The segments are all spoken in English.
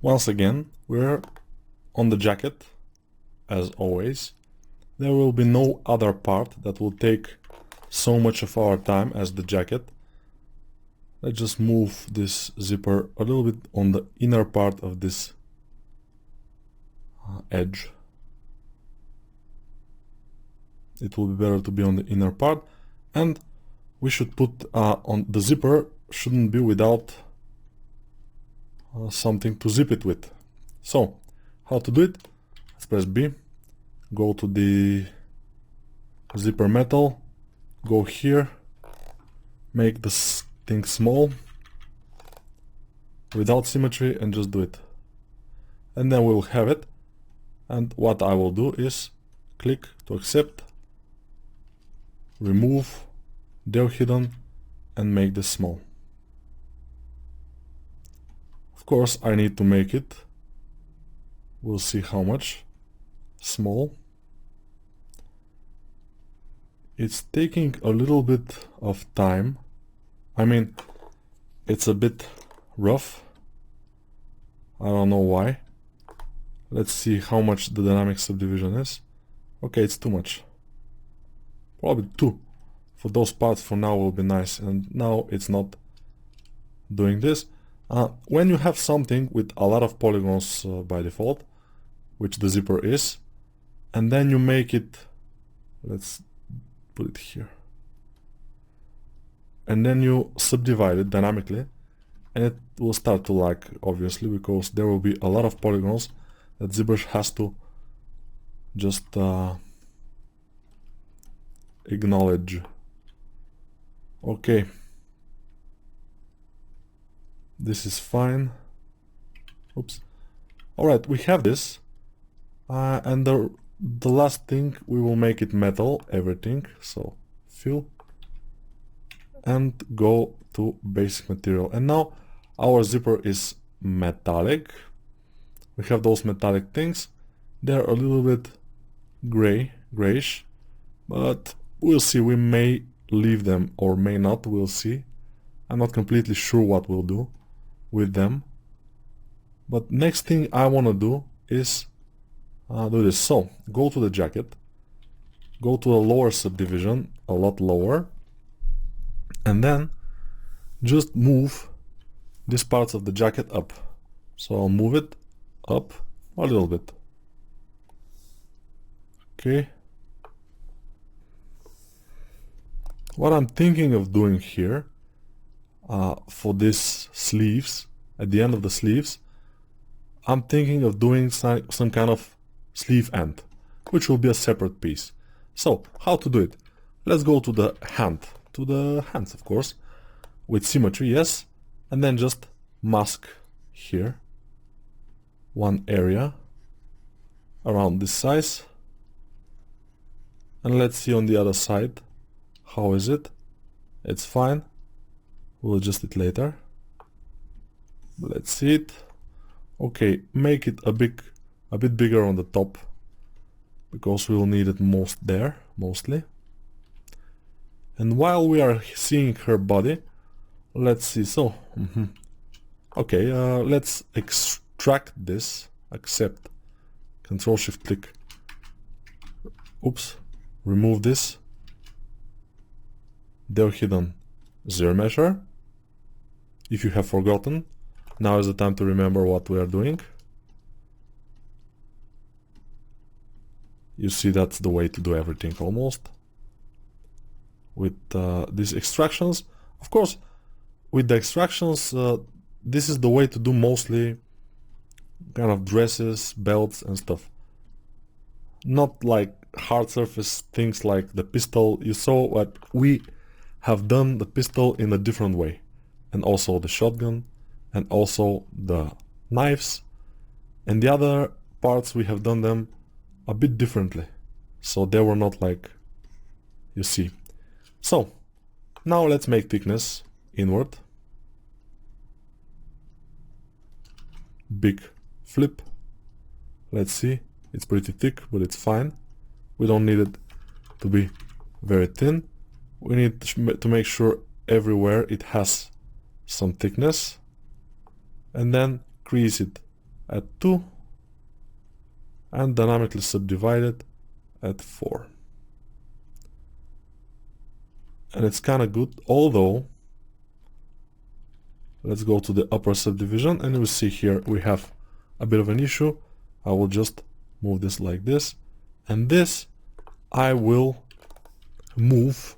Once again, we're on the jacket, as always. There will be no other part that will take so much of our time as the jacket. Let's just move this zipper a little bit on the inner part of this edge. It will be better to be on the inner part, and we should put on the zipper shouldn't be without something to zip it with. So, how to do it? Let's press B, go to the zipper metal, go here, make this thing small, without symmetry, and just do it. And then we'll have it. And what I will do is click to accept, remove, they're hidden, and make this small. Of course, I need to make it. We'll see how much. Small. It's taking a little bit of time. I mean, it's a bit rough. I don't know why. Let's see how much the dynamic subdivision is. Okay, it's too much. Probably 2. For those parts for now will be nice, and now it's not doing this. When you have something with a lot of polygons by default, which the zipper is, and then you make it, let's put it here, and then you subdivide it dynamically, and it will start to lag, obviously, because there will be a lot of polygons that ZBrush has to just acknowledge. Okay, this is fine. Oops. Alright, we have this, and the last thing, we will make it metal, everything. So fill and go to basic material, and now our zipper is metallic. We have those metallic things. They're a little bit grayish, but we'll see. We may leave them or may not, we'll see. I'm not completely sure what we'll do with them. But next thing I want to do is do this. So, go to the jacket, go to a lower subdivision, a lot lower, and then just move these parts of the jacket up. So I'll move it up a little bit. Okay. What I'm thinking of doing here for these sleeves, at the end of the sleeves, I'm thinking of doing some kind of sleeve end, which will be a separate piece. So, how to do it? Let's go to the hands, of course, with symmetry, yes, and then just mask here one area around this size, and let's see on the other side. How is it? It's fine. We'll adjust it later. Let's see it. Okay, make it a bit bigger on the top, because we'll need it mostly. And while we are seeing her body, let's see. So, okay, let's extract this. Accept. Control-Shift-Click. Oops. Remove this. They're hidden. ZRemeasure. If you have forgotten, now is the time to remember what we are doing. You see, that's the way to do everything almost. With these extractions, of course, with the extractions, this is the way to do mostly kind of dresses, belts and stuff. Not like hard surface things like the pistol. You saw what we have done the pistol in a different way, and also the shotgun, and also the knives, and the other parts we have done them a bit differently, so they were not like you see. So now let's make thickness inward, big flip. Let's see, it's pretty thick, but it's fine. We don't need it to be very thin. We need to make sure everywhere it has some thickness, and then crease it at 2 and dynamically subdivide it at 4. And it's kind of good, although let's go to the upper subdivision and you will see here we have a bit of an issue. I will just move this like this, and this I will move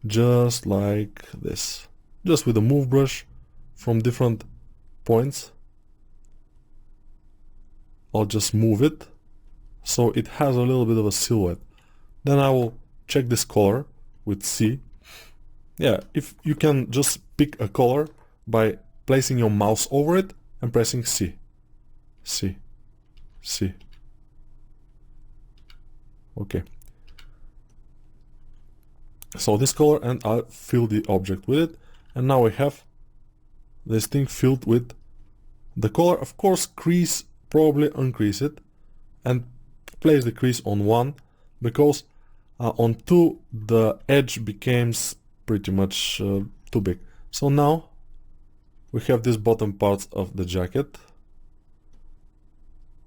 just like this, just with a move brush from different points. I'll just move it so it has a little bit of a silhouette. Then I will check this color with C. Yeah, if you can just pick a color by placing your mouse over it and pressing C. C. C. Okay. So this color, and I'll fill the object with it, and now we have this thing filled with the color. Of course, crease, probably increase it and place the crease on 1, because on 2 the edge becomes pretty much too big. So now we have this bottom parts of the jacket,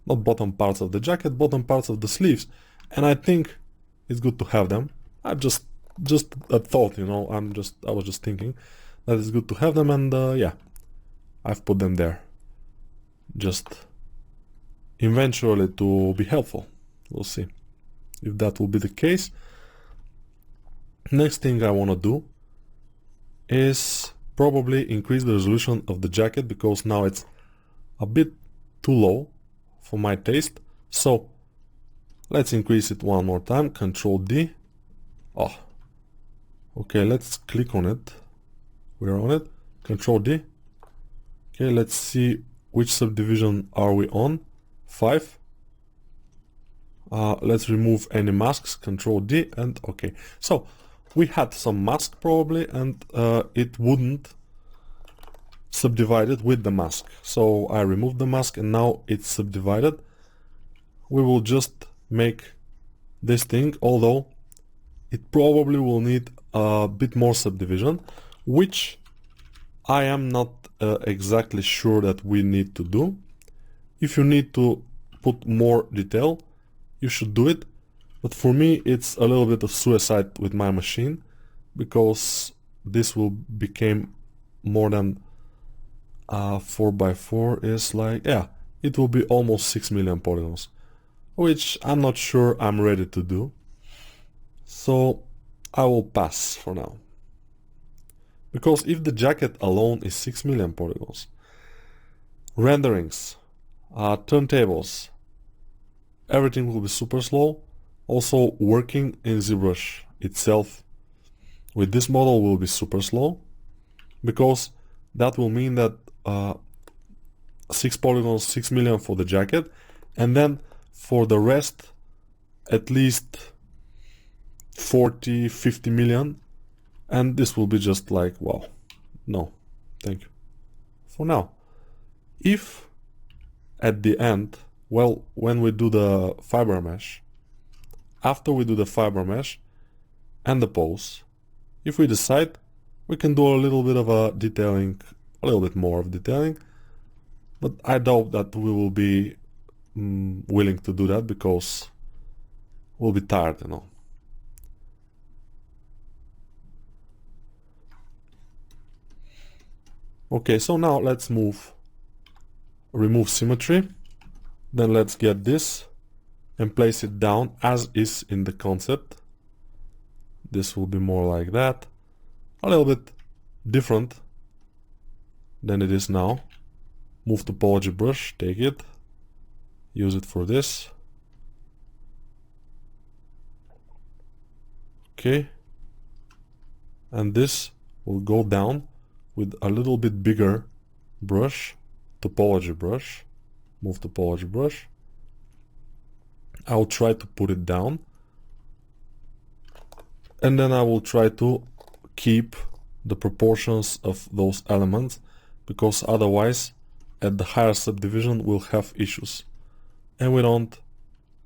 not bottom parts of the jacket, bottom parts of the sleeves, and I think it's good to have them. I just a thought, you know, I was just thinking that it's good to have them, and yeah, I've put them there just eventually to be helpful. We'll see if that will be the case. Next thing I want to do is probably increase the resolution of the jacket, because now it's a bit too low for my taste. So let's increase it one more time. Control D. Oh, okay, let's click on it. We're on it. Control D. Okay, let's see which subdivision are we on. 5. Let's remove any masks. Control D, and okay. So we had some mask probably, and it wouldn't subdivide it with the mask. So I removed the mask and now it's subdivided. We will just make this thing, although it probably will need a bit more subdivision, which I am not exactly sure that we need to do. If you need to put more detail, you should do it. But for me, it's a little bit of suicide with my machine, because this will become more than 4x4 is like, yeah, it will be almost 6 million polygons, which I'm not sure I'm ready to do. So I will pass for now. Because if the jacket alone is 6 million polygons, renderings, turntables, everything will be super slow. Also, working in ZBrush itself with this model will be super slow, because that will mean that 6 polygons, 6 million for the jacket, and then for the rest at least 40, 50 million, and this will be just like, wow, no, thank you for now. If at the end, well, when we do the fiber mesh, after we do the fiber mesh and the pose, if we decide, we can do a little bit of a detailing, a little bit more of detailing, but I doubt that we will be willing to do that, because we'll be tired, you know. Okay, so now let's remove symmetry, then let's get this and place it down as is in the concept. This will be more like that, a little bit different than it is now. Move topology brush, take it, use it for this. Okay, and this will go down with a little bit bigger brush, topology brush. Move topology brush. I'll try to put it down, and then I will try to keep the proportions of those elements, because otherwise at the higher subdivision we'll have issues, and we don't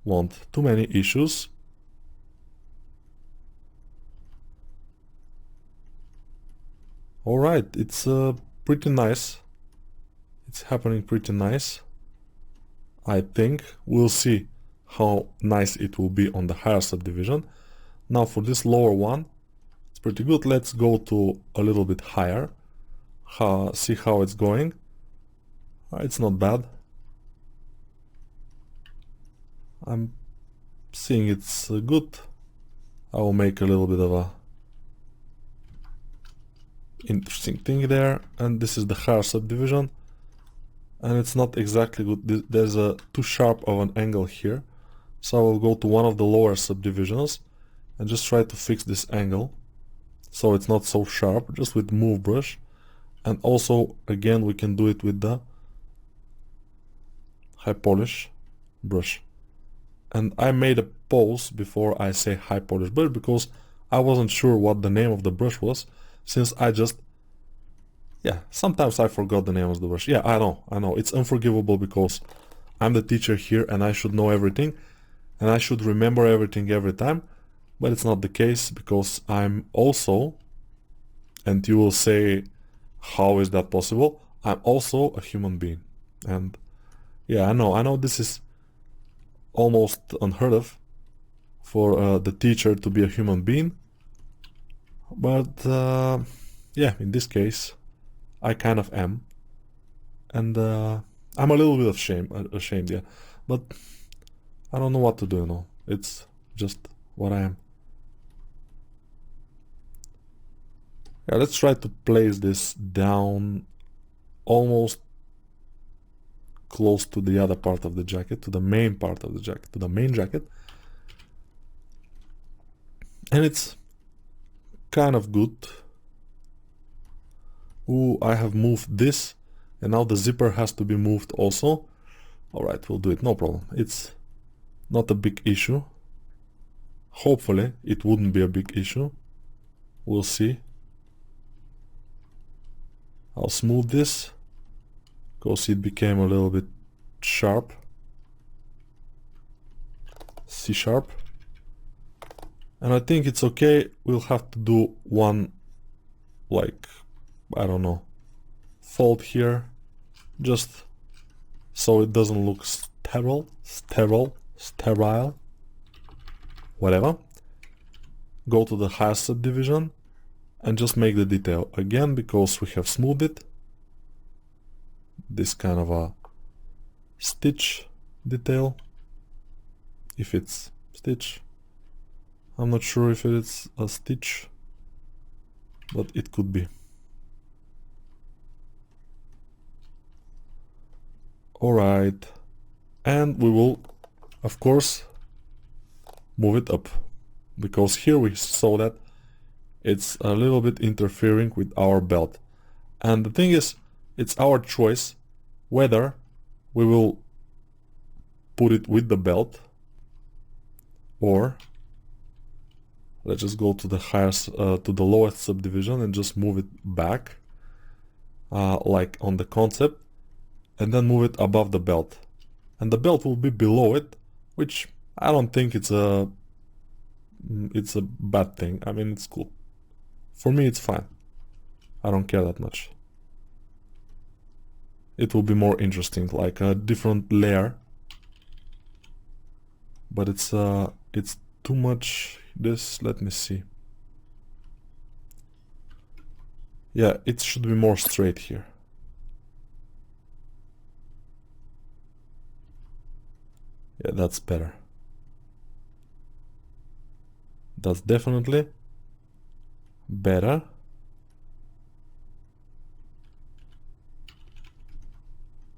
want too many issues. Alright, it's pretty nice. It's happening pretty nice. I think. We'll see how nice it will be on the higher subdivision. Now for this lower one, it's pretty good. Let's go to a little bit higher. See how it's going. It's not bad. I'm seeing it's good. I will make a little bit of a interesting thing there, and this is the higher subdivision, and it's not exactly good. There's a too sharp of an angle here, so I will go to one of the lower subdivisions and just try to fix this angle so it's not so sharp, just with move brush. And also again we can do it with the high polish brush. And I made a pause before I say high polish brush because I wasn't sure what the name of the brush was, since I just, yeah, sometimes I forgot the name of the brush. Yeah, I know, it's unforgivable because I'm the teacher here and I should know everything and I should remember everything every time, but it's not the case because I'm also, and you will say, how is that possible? I'm also a human being. And yeah, I know this is almost unheard of for the teacher to be a human being, but yeah, in this case I kind of am, and I'm a little bit ashamed, yeah, but I don't know what to do, it's just what I am. Yeah, let's try to place this down almost close to the other part of the jacket, to the main part of the jacket, to the main jacket. And it's kind of good. Ooh, I have moved this, and now the zipper has to be moved also. Alright, we'll do it, no problem. It's not a big issue. Hopefully, it wouldn't be a big issue. We'll see. I'll smooth this, because it became a little bit sharp. C sharp. And I think it's okay. We'll have to do one, like, I don't know, fold here, just so it doesn't look sterile, whatever. Go to the higher subdivision and just make the detail again, because we have smoothed it. This kind of a stitch detail, if it's stitch. I'm not sure if it's a stitch, but it could be. Alright, and we will, of course, move it up, because here we saw that it's a little bit interfering with our belt. And the thing is, it's our choice whether we will put it with the belt, or let's just go to the highest, to the lowest subdivision and just move it back, like on the concept, and then move it above the belt. And the belt will be below it, which I don't think it's a bad thing. I mean, it's cool. For me, it's fine. I don't care that much. It will be more interesting, like a different layer. But it's too much. This, let me see. Yeah, it should be more straight here. Yeah, that's better. That's definitely better.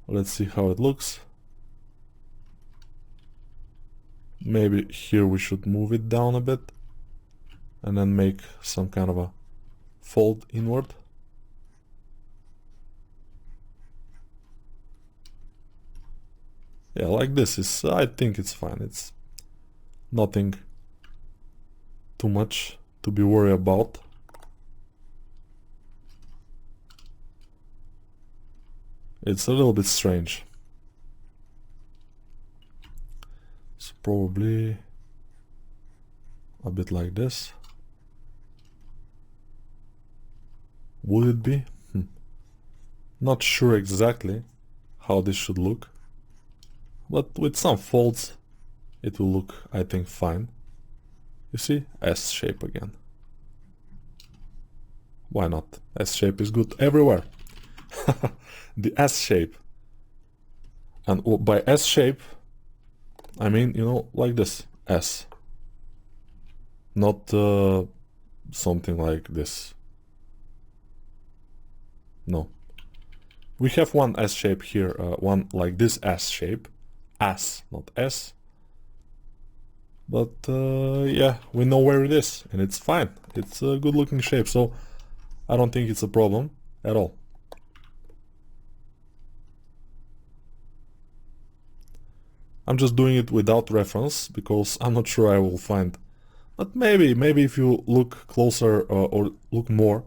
Let's see how it looks. Maybe here we should move it down a bit and then make some kind of a fold inward. Yeah, like this is, I think it's fine. It's nothing too much to be worried about. It's a little bit strange. So probably a bit like this. Would it be? Not sure exactly how this should look, but with some folds it will look, I think, fine. You see? S shape again. Why not? S shape is good everywhere. The S shape. And by S shape, I mean, you know, like this. S. Not something like this. No. We have one S shape here, one like this S shape. S, not S. But yeah, we know where it is, and it's fine. It's a good looking shape, so I don't think it's a problem at all. I'm just doing it without reference because I'm not sure I will find. But maybe if you look closer or look more,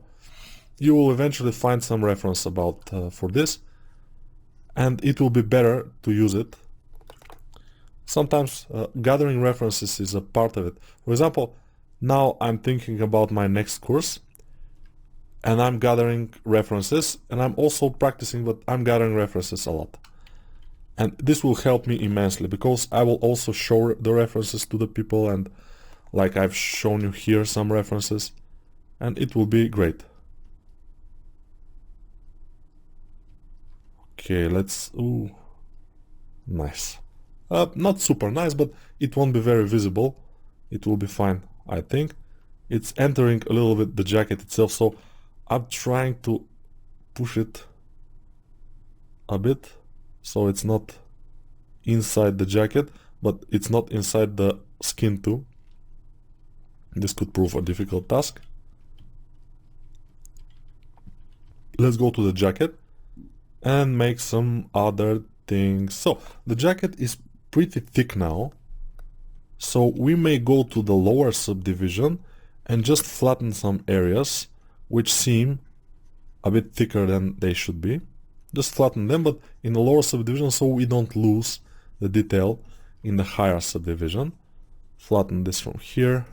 you will eventually find some reference about for this, and it will be better to use it. Sometimes gathering references is a part of it. For example, now I'm thinking about my next course, and I'm gathering references, and I'm also practicing, but I'm gathering references a lot. And this will help me immensely because I will also show the references to the people, and like I've shown you here some references, and it will be great. Okay, let's... ooh, nice. Not super nice, but it won't be very visible. It will be fine, I think. It's entering a little bit the jacket itself, so I'm trying to push it a bit so it's not inside the jacket, but it's not inside the skin too. This could prove a difficult task. Let's go to the jacket and make some other things. So the jacket is pretty thick now, so we may go to the lower subdivision and just flatten some areas which seem a bit thicker than they should be. Just flatten them, but in the lower subdivision, so we don't lose the detail in the higher subdivision. Flatten this from here,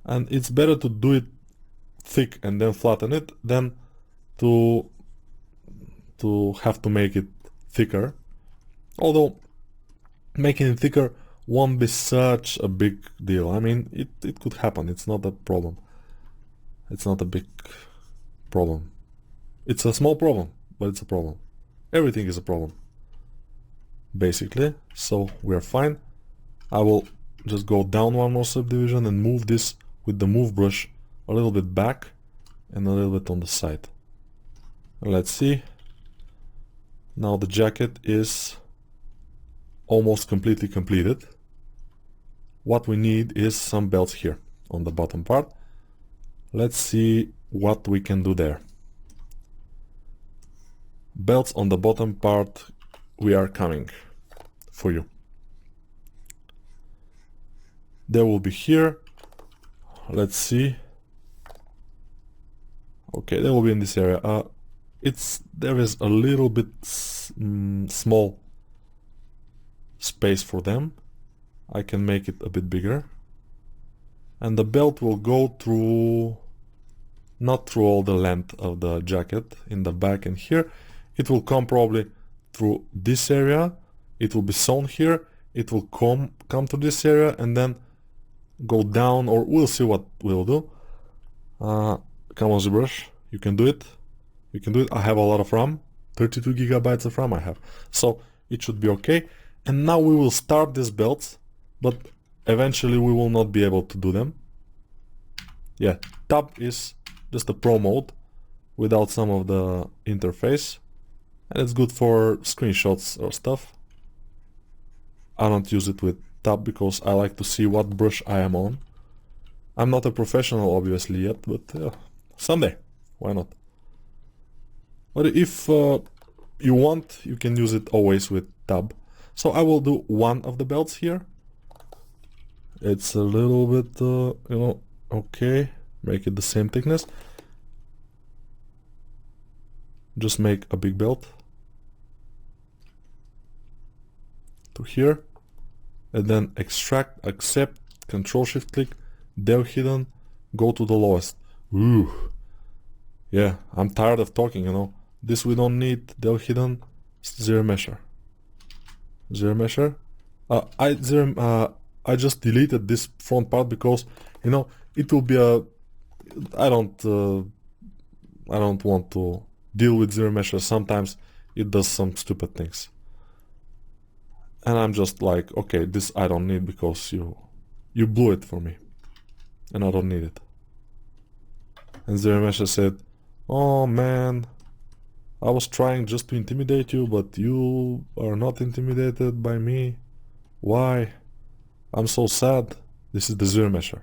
and it's better to do it thick and then flatten it than to have to make it thicker. Although making it thicker won't be such a big deal. I mean, it could happen. It's not a problem. It's not a big problem. It's a small problem, but it's a problem. Everything is a problem, basically. So we're fine. I will just go down one more subdivision and move this with the move brush a little bit back and a little bit on the side. Let's see. Now the jacket is almost completely completed. What we need is some belts here on the bottom part. Let's see what we can do there. Belts on the bottom part, we are coming for you. There will be here. Let's see. Okay, they will be in this area. There is a little bit small space for them. I can make it a bit bigger. And the belt will go through, not through all the length of the jacket in the back and here. It will come probably through this area. It will be sewn here. It will come to this area and then go down, or we'll see what we'll do. Come on, ZBrush, you can do it. You can do it. I have a lot of RAM, 32 gigabytes of RAM I have, so it should be okay. And now we will start these belts, but eventually we will not be able to do them. Yeah, tab is just a pro mode without some of the interface, and it's good for screenshots or stuff. I don't use it with tab because I like to see what brush I am on. I'm not a professional obviously yet, but someday, why not? But if you want, you can use it always with tab. So I will do one of the belts here. It's a little bit, you know, okay. Make it the same thickness. Just make a big belt to here, and then extract, accept, Control-Shift click, Del hidden, go to the lowest. Ooh, yeah, I'm tired of talking, you know. This we don't need, Del hidden, zero measure. zero measure. I just deleted this front part because, you know, it will be a, I don't want to deal with zero measure. Sometimes it does some stupid things. And I'm just like, okay, this I don't need because you blew it for me. And I don't need it. And zero measure said, oh man, I was trying just to intimidate you, but you are not intimidated by me. Why? I'm so sad. This is the zero measure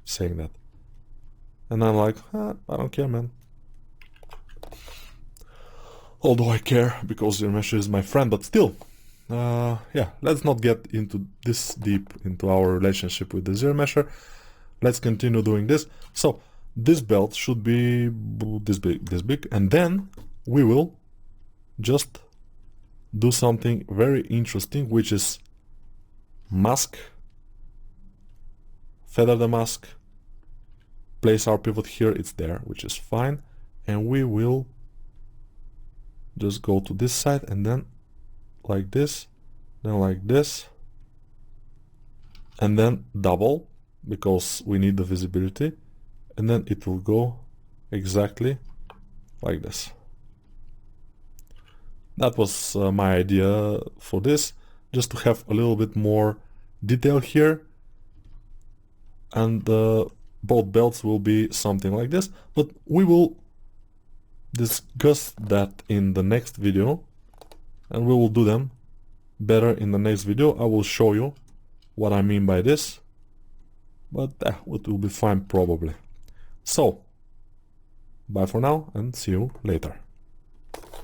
saying that. And I'm like, I don't care, man. Although I care because zero measure is my friend, but still. Yeah, let's not get into this deep into our relationship with the zero measure. Let's continue doing this. So this belt should be this big, and then we will just do something very interesting, which is mask, feather the mask, place our pivot here, it's there, which is fine, and we will just go to this side and then like this, then like this, and then double because we need the visibility, and then it will go exactly like this. That was my idea for this, just to have a little bit more detail here, and both belts will be something like this, but we will discuss that in the next video, and we will do them better in the next video. I will show you what I mean by this, but it will be fine probably. So, bye for now and see you later.